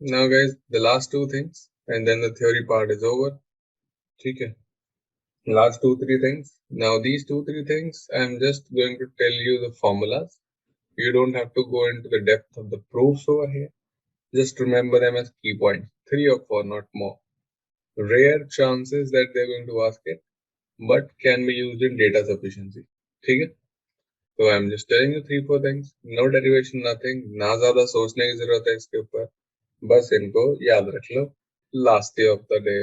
Now guys, the last two things and then the theory part is over. Okay. Last 2-3 things. Now these 2-3 things, I'm just going to tell you the formulas. You don't have to go into the depth of the proofs over here. Just remember them as key points. 3 or 4, not more. Rare chances that they're going to ask it, but can be used in data sufficiency. Okay? So I'm just telling you 3-4 things. No derivation, nothing. ना ज़्यादा सोचने की जरूरत है इसके ऊपर. बस इनको याद रख लो. Last day of the day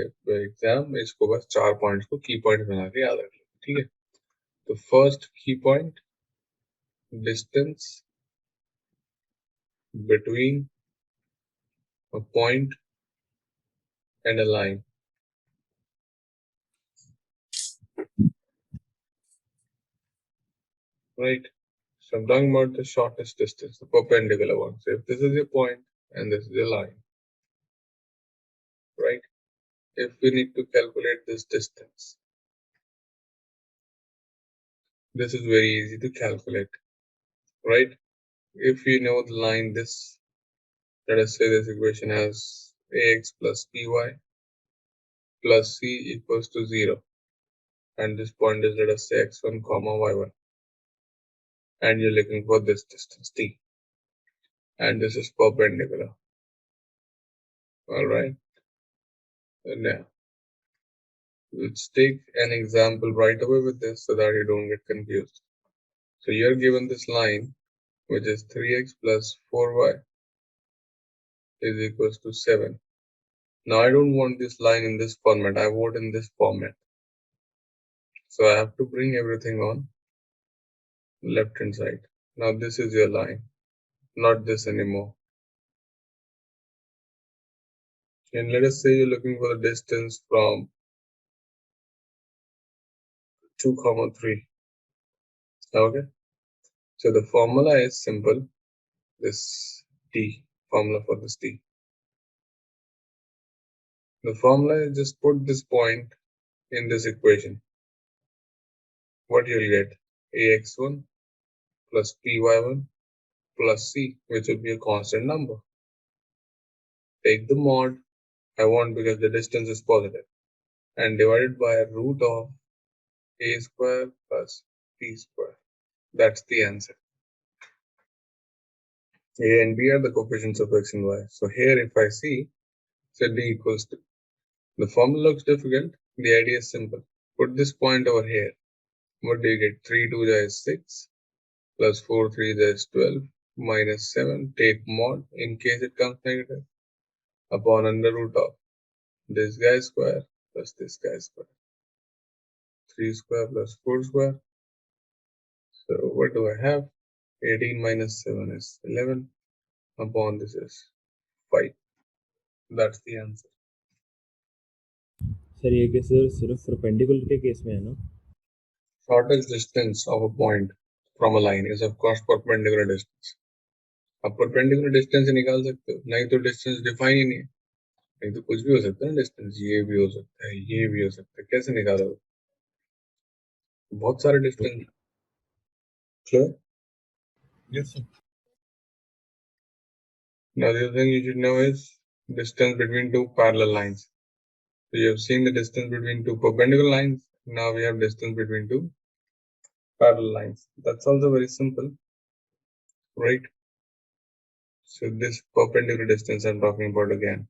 exam इसको बस 4 पॉइंट्स को की पॉइंट बना के याद रख लो. ठीक है? तो फर्स्ट की point, distance between a point and a line. Right? So I'm talking about the shortest distance, the perpendicular one. So if this is your point and this is your line, right? If we need to calculate this distance, this is very easy to calculate, right? If you know the line, this, let us say this equation has ax plus by plus c equals to 0. And this point is, let us say, x1 comma y1. And you're looking for this distance t. And this is perpendicular. Alright. Now, let's take an example right away with this so that you don't get confused. So you're given this line, which is 3x plus 4y is equals to 7. Now I don't want this line in this format, I want in this format. So I have to bring everything on left hand side. Now this is your line, not this anymore. And let us say you're looking for the distance from 2, 3. Okay. So the formula is simple. This t, formula for this t. The formula is just put this point in this equation. What you'll get? ax1 plus py1 plus c, which will be a constant number. Take the mod, I want because the distance is positive, and divide it by root of a square plus b square. That's the answer. A and b are the coefficients of x and y. So here if I see, so d equals to, the formula looks difficult, the idea is simple. Put this point over here. What do you get? 3 2 is 6 plus 4 3 is 12 minus 7. Take mod in case it comes negative upon under root of this guy square plus this guy square. 3 square plus 4 square. So what do I have? 18 minus 7 is 11 upon this is 5. That's the answer. Sir ये case sir सिर्फ perpendicular के case में है ना? Shortest distance of a point from a line is of course perpendicular distance. अब perpendicular distance निकाल सकते हो, नहीं तो distance define ही नहीं है. नहीं तो कुछ भी हो सकता है ना डिस्टेंस, ये भी हो सकता है, ये भी हो सकता है, कैसे निकालोगे? बहुत सारे distance. Clear? Yes, sir. Now the other thing you should know is distance between two parallel lines. So you have seen the distance between two perpendicular lines. Now we have distance between two parallel lines. That's also very simple, right? So this perpendicular distance I'm talking about again.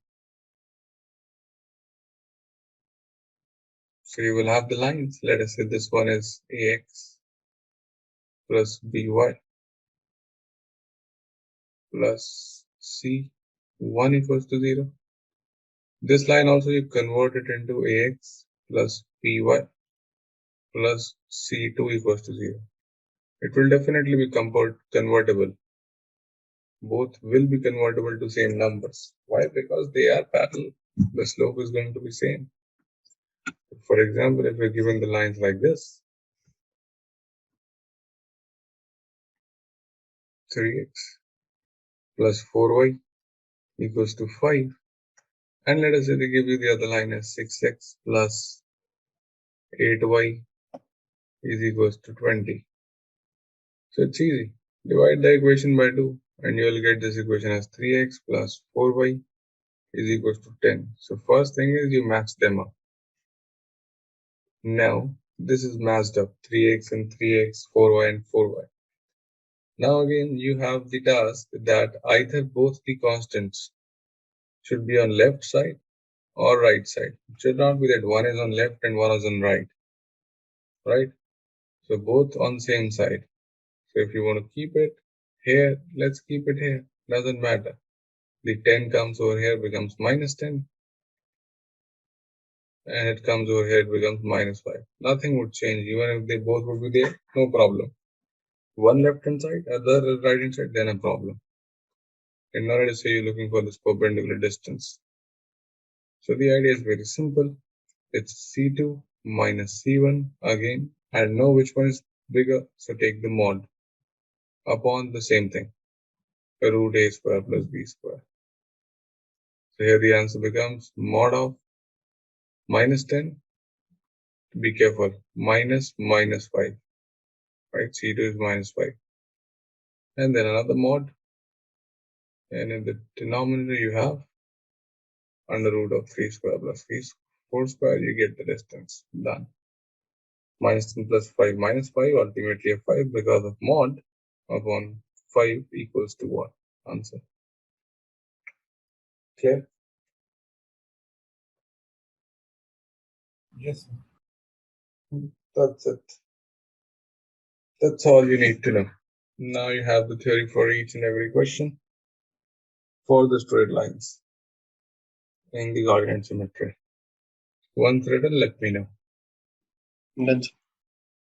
So you will have the lines. Let us say this one is ax plus by plus c, 1 equals to 0. This line also you convert it into ax plus by plus c2 equals to 0. It will definitely be convertible. Both will be convertible to same numbers. Why? Because they are parallel. The slope is going to be same. For example, if we're given the lines like this, 3x plus 4y equals to 5. And let us say they give you the other line as 6x plus 8y is equals to 20. So it's easy. Divide the equation by 2 and you will get this equation as 3x plus 4y is equals to 10. So first thing is you match them up. Now this is matched up 3x and 3x, 4y and 4y. Now again you have the task that either both the constants should be on left side or right side. It should not be that one is on left and one is on right. Right? So both on same side. So if you want to keep it here, let's keep it here. Doesn't matter. The 10 comes over here, becomes minus 10. And it comes over here, it becomes minus 5. Nothing would change. Even if they both would be there, no problem. One left hand side, other right hand side, then a problem. In order to say you're looking for this perpendicular distance. So the idea is very simple. It's C2 minus C1 again. And know which one is bigger, so take the mod upon the same thing. Root a square plus b square. So here the answer becomes mod of minus 10. Be careful, minus 5. Right, C2 is minus 5. And then another mod. And in the denominator you have under root of 3 square plus 4 square, you get the distance. Done. Minus 10 plus 5 minus 5, ultimately a 5 because of mod upon 5 equals to what? Answer. Clear? Yes, sir. That's it. That's all you need to know. Now you have the theory for each and every question for the straight lines in the coordinate symmetry. Once written, let me know. Done, sir.